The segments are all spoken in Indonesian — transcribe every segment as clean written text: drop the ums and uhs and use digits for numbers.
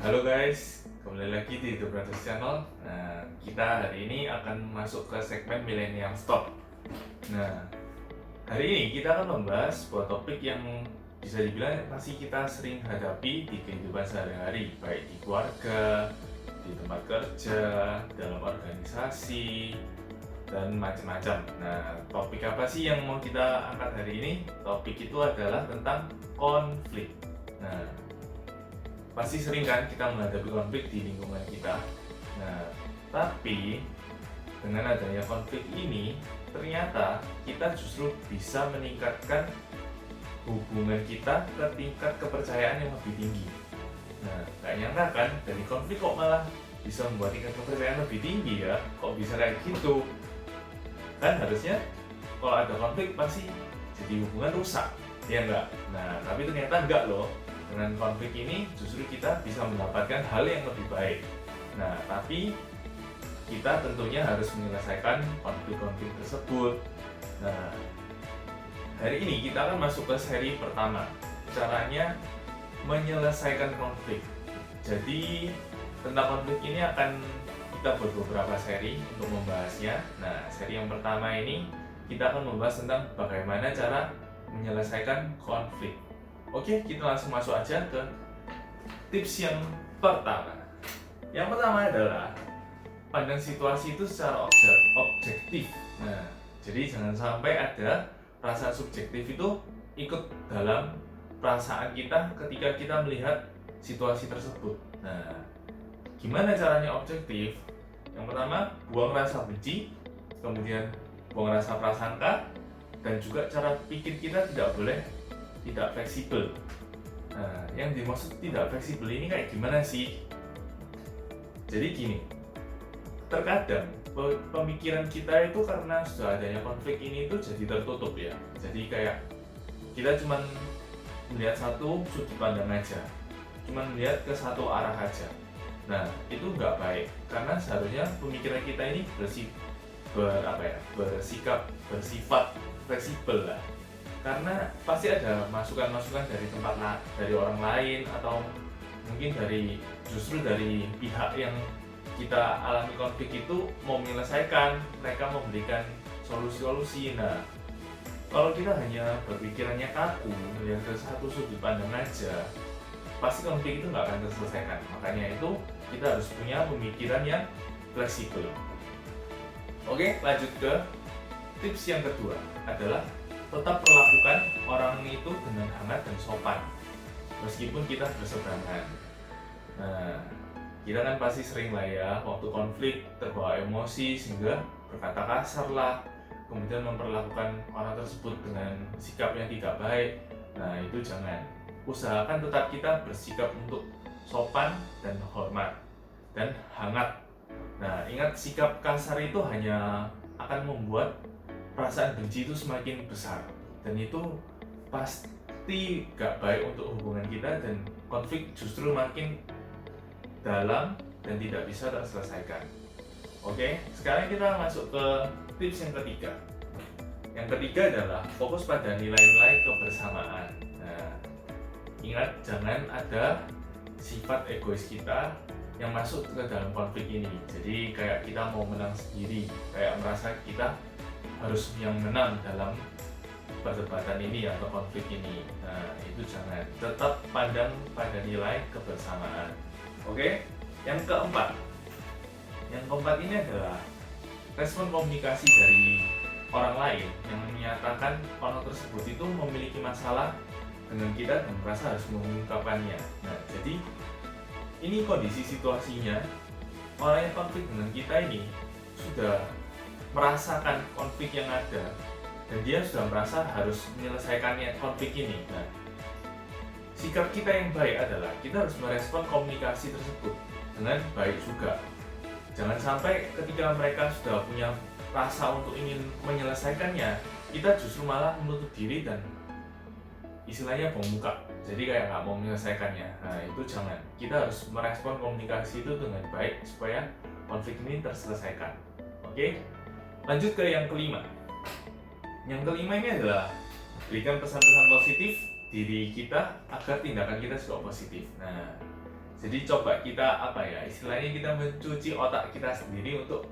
Halo guys, kembali lagi di The Brothers Channel. Kita hari ini akan masuk ke segmen Millennial Stop. Hari ini kita akan membahas sebuah topik yang bisa dibilang masih kita sering hadapi di kehidupan sehari-hari, baik di keluarga, di tempat kerja, dalam organisasi, dan macam-macam. Topik apa sih yang mau kita angkat hari ini? Topik itu adalah tentang konflik. Pasti sering kan kita menghadapi konflik di lingkungan kita. Tapi dengan adanya konflik ini, ternyata kita justru bisa meningkatkan hubungan kita ke tingkat kepercayaan yang lebih tinggi. Gak nyangka kan, dari konflik kok malah bisa membuat tingkat kepercayaan lebih tinggi ya? Kok bisa kayak gitu? Kan harusnya kalau ada konflik pasti jadi hubungan rusak, ya enggak? Tapi ternyata enggak loh. Dengan konflik ini justru kita bisa mendapatkan hal yang lebih baik. Tapi kita tentunya harus menyelesaikan konflik-konflik tersebut. Hari ini kita akan masuk ke seri pertama. Caranya menyelesaikan konflik. Jadi tentang konflik ini akan kita buat beberapa seri untuk membahasnya. Seri yang pertama ini kita akan membahas tentang bagaimana cara menyelesaikan konflik. Oke, kita langsung masuk aja ke tips yang pertama. Yang pertama adalah pandang situasi itu secara objektif. Jadi jangan sampai ada rasa subjektif itu ikut dalam perasaan kita ketika kita melihat situasi tersebut. Gimana caranya objektif? Yang pertama, buang rasa benci, kemudian buang rasa prasangka, dan juga cara pikir kita tidak fleksibel. Yang dimaksud tidak fleksibel ini kayak gimana sih? Jadi gini, terkadang pemikiran kita itu karena sudah adanya konflik ini itu jadi tertutup ya. Jadi kayak kita cuma melihat satu sudut pandang aja, cuma melihat ke satu arah aja. Itu nggak baik, karena seharusnya pemikiran kita ini bersifat fleksibel lah. Karena pasti ada masukan-masukan dari orang lain, atau mungkin justru dari pihak yang kita alami konflik itu mau menyelesaikan, mereka memberikan solusi-solusi. Kalau kita hanya berpikirannya kaku, melihat ke satu sudut pandang aja, pasti konflik itu nggak akan terselesaikan. Makanya itu kita harus punya pemikiran yang fleksibel. Oke, lanjut ke tips yang kedua adalah tetap perlakukan orang itu dengan hangat dan sopan meskipun kita berseberangan. Kita kan pasti sering lah ya, waktu konflik terbawa emosi sehingga berkata kasar lah, kemudian memperlakukan orang tersebut dengan sikap yang tidak baik. Itu jangan. Usahakan tetap kita bersikap untuk sopan dan hormat dan hangat. Ingat, sikap kasar itu hanya akan membuat perasaan benci itu semakin besar, dan itu pasti gak baik untuk hubungan kita, dan konflik justru makin dalam dan tidak bisa terselesaikan. Oke, sekarang kita masuk ke tips yang ketiga. Yang ketiga adalah fokus pada nilai-nilai kebersamaan. Ingat, jangan ada sifat egois kita yang masuk ke dalam konflik ini. Jadi kayak kita mau menang sendiri, kayak merasa kita harus yang menang dalam perdebatan ini atau konflik ini. Itu jangan. Tetap pandang pada nilai kebersamaan. Oke, yang keempat. Yang keempat ini adalah respon komunikasi dari orang lain yang menyatakan orang tersebut itu memiliki masalah dengan kita dan merasa harus mengungkapkannya. Jadi ini kondisi situasinya, orang yang konflik dengan kita ini sudah merasakan konflik yang ada, dan dia sudah merasa harus menyelesaikannya konflik ini. Sikap kita yang baik adalah kita harus merespon komunikasi tersebut dengan baik juga. Jangan sampai ketika mereka sudah punya rasa untuk ingin menyelesaikannya, kita justru malah menutup diri dan istilahnya bong muka, jadi kayak nggak mau menyelesaikannya. Itu jangan. Kita harus merespon komunikasi itu dengan baik supaya konflik ini terselesaikan. Oke? Lanjut ke yang kelima. Yang kelima ini adalah berikan pesan-pesan positif diri kita agar tindakan kita juga positif. Nah, jadi coba kita istilahnya kita mencuci otak kita sendiri untuk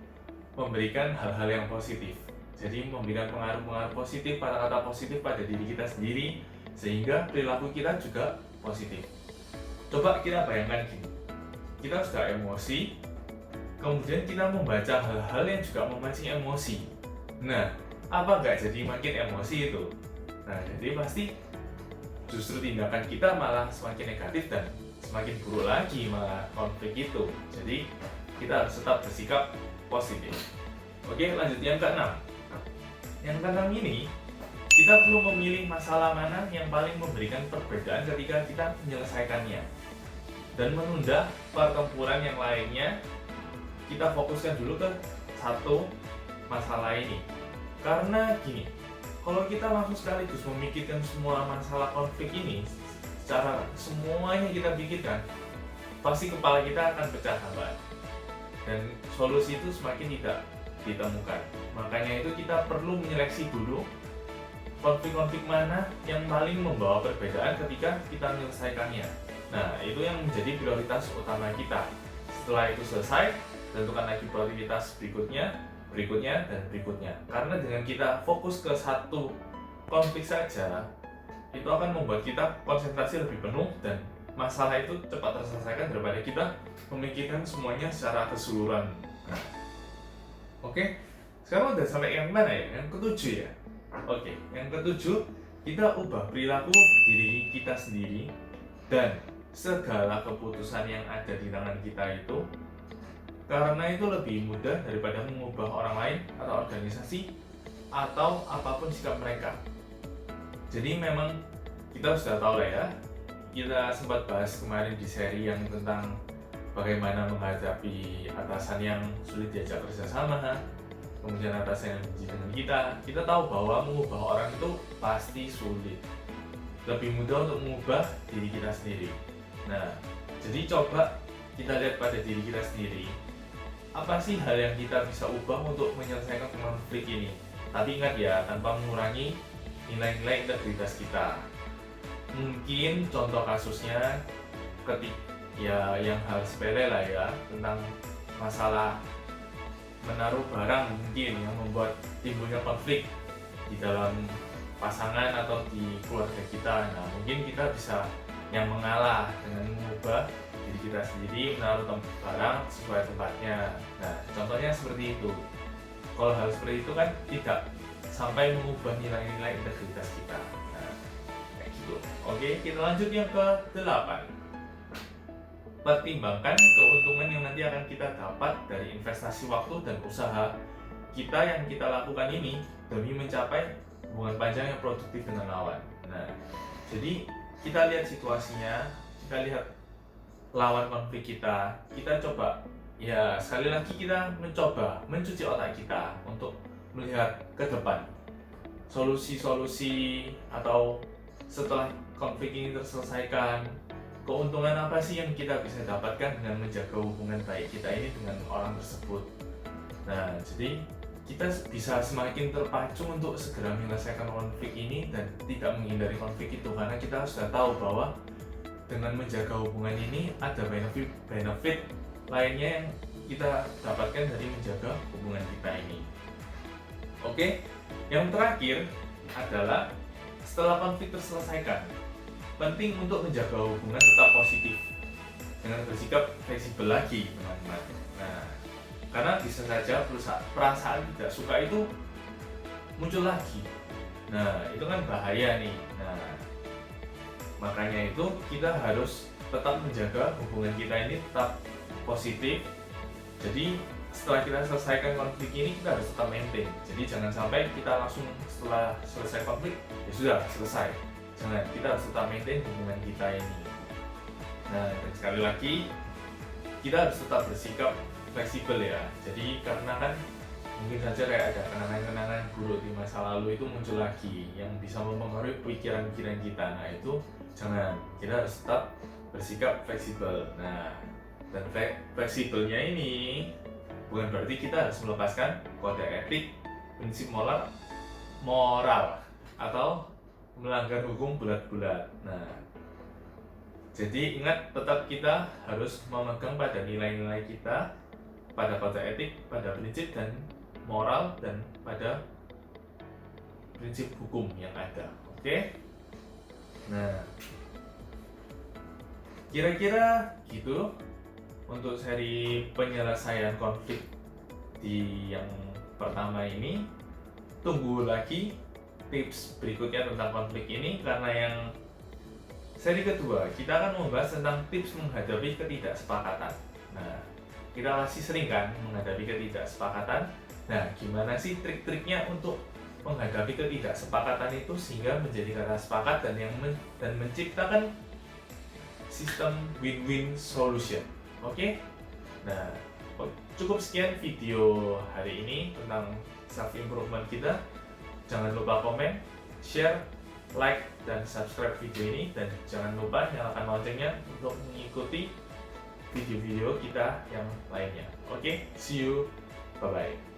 memberikan hal-hal yang positif. Jadi memberikan pengaruh-pengaruh positif, kata-kata positif pada diri kita sendiri, sehingga perilaku kita juga positif. Coba kita bayangkan gini, kita sudah emosi, kemudian kita membaca hal-hal yang juga memancing emosi. Nah, apa nggak jadi makin emosi itu? Nah, jadi pasti justru tindakan kita malah semakin negatif dan semakin buruk lagi malah konflik itu. Jadi kita harus tetap bersikap positif. Oke, lanjut yang keenam. Yang keenam ini, kita perlu memilih masalah mana yang paling memberikan perbedaan ketika kita menyelesaikannya, dan menunda pertempuran yang lainnya. Kita fokuskan dulu ke satu masalah ini. Karena gini, kalau kita langsung sekaligus memikirkan semua masalah konflik ini, secara semuanya kita pikirkan, pasti kepala kita akan pecah hambar dan solusi itu semakin tidak ditemukan. Makanya itu kita perlu menyeleksi dulu konflik-konflik mana yang paling membawa perbedaan ketika kita menyelesaikannya. Nah, itu yang menjadi prioritas utama kita. Setelah itu selesai, tentukan lagi prioritas berikutnya, dan berikutnya. Karena dengan kita fokus ke satu konflik saja, itu akan membuat kita konsentrasi lebih penuh dan masalah itu cepat terselesaikan daripada kita memikirkan semuanya secara keseluruhan. Nah, oke, sekarang udah sampai yang mana ya? Yang ketujuh ya? Oke, yang ketujuh, kita ubah perilaku diri kita sendiri dan segala keputusan yang ada di tangan kita itu, karena itu lebih mudah daripada mengubah orang lain atau organisasi atau apapun sikap mereka. Jadi memang kita sudah tahu lah ya, kita sempat bahas kemarin di seri yang tentang bagaimana menghadapi atasan yang sulit diajak kerjasama, kemudian atasan yang benci dengan kita. Kita tahu bahwa mengubah orang itu pasti sulit. Lebih mudah untuk mengubah diri kita sendiri. Nah, jadi coba kita lihat pada diri kita sendiri. Apa sih hal yang kita bisa ubah untuk menyelesaikan konflik ini? Tapi ingat ya, tanpa mengurangi nilai-nilai integritas kita. Mungkin contoh kasusnya yang hal sepele lah ya, tentang masalah menaruh barang mungkin yang membuat timbulnya konflik di dalam pasangan atau di keluarga kita. Nah, mungkin kita bisa yang mengalah dengan mengubah diri kita sendiri, menaruh barang sesuai tempatnya. Nah, contohnya seperti itu. Kalau hal seperti itu kan tidak sampai mengubah nilai-nilai integritas kita. Nah, kayak gitu. Oke, kita lanjut yang ke-8. Pertimbangkan keuntungan yang nanti akan kita dapat dari investasi waktu dan usaha kita yang kita lakukan ini demi mencapai hubungan panjang yang produktif dengan lawan. Nah, jadi kita lihat situasinya, kita lihat lawan konflik kita coba ya sekali lagi kita mencoba mencuci otak kita untuk melihat ke depan solusi-solusi, atau setelah konflik ini terselesaikan, keuntungan apa sih yang kita bisa dapatkan dengan menjaga hubungan baik kita ini dengan orang tersebut. Nah, jadi kita bisa semakin terpacu untuk segera menyelesaikan konflik ini dan tidak menghindari konflik itu, karena kita sudah tahu bahwa dengan menjaga hubungan ini ada benefit lainnya yang kita dapatkan dari menjaga hubungan kita ini. Oke, yang terakhir adalah setelah konflik terselesaikan, penting untuk menjaga hubungan tetap positif dengan bersikap fleksibel lagi, teman-teman. Nah, karena bisa saja perasaan tidak suka itu muncul lagi. Nah, itu kan bahaya nih. Nah, makanya itu kita harus tetap menjaga hubungan kita ini tetap positif. Jadi setelah kita selesaikan konflik ini, kita harus tetap maintain. Jadi jangan sampai kita langsung setelah selesai konflik ya sudah selesai. Jangan, kita harus tetap maintain hubungan kita ini. Nah, dan sekali lagi kita harus tetap bersikap fleksibel ya. Jadi karena kan mungkin saja kayak ada kenangan-kenangan buruk di masa lalu itu muncul lagi yang bisa mempengaruhi pikiran-pikiran kita. Nah, itu jangan, kita harus tetap bersikap fleksibel. Nah, dan fleksibelnya ini bukan berarti kita harus melepaskan kode etik, prinsip moral atau melanggar hukum bulat-bulat. Nah, jadi ingat, tetap kita harus memegang pada nilai-nilai kita, pada kode etik, pada prinsip dan moral, dan pada prinsip hukum yang ada. Oke? Nah, kira-kira gitu untuk seri penyelesaian konflik di yang pertama ini. Tunggu lagi tips berikutnya tentang konflik ini, karena yang seri kedua kita akan membahas tentang tips menghadapi ketidaksepakatan. Nah, kita masih sering kan menghadapi ketidaksepakatan. Nah, gimana sih trik-triknya untuk menghadapi ketidaksepakatan itu sehingga menjadi kata sepakat dan menciptakan sistem win-win solution. Oke? Nah, cukup sekian video hari ini tentang self improvement kita. Jangan lupa komen, share, like, dan subscribe video ini, dan jangan lupa nyalakan loncengnya untuk mengikuti video-video kita yang lainnya. Oke, see you, bye bye.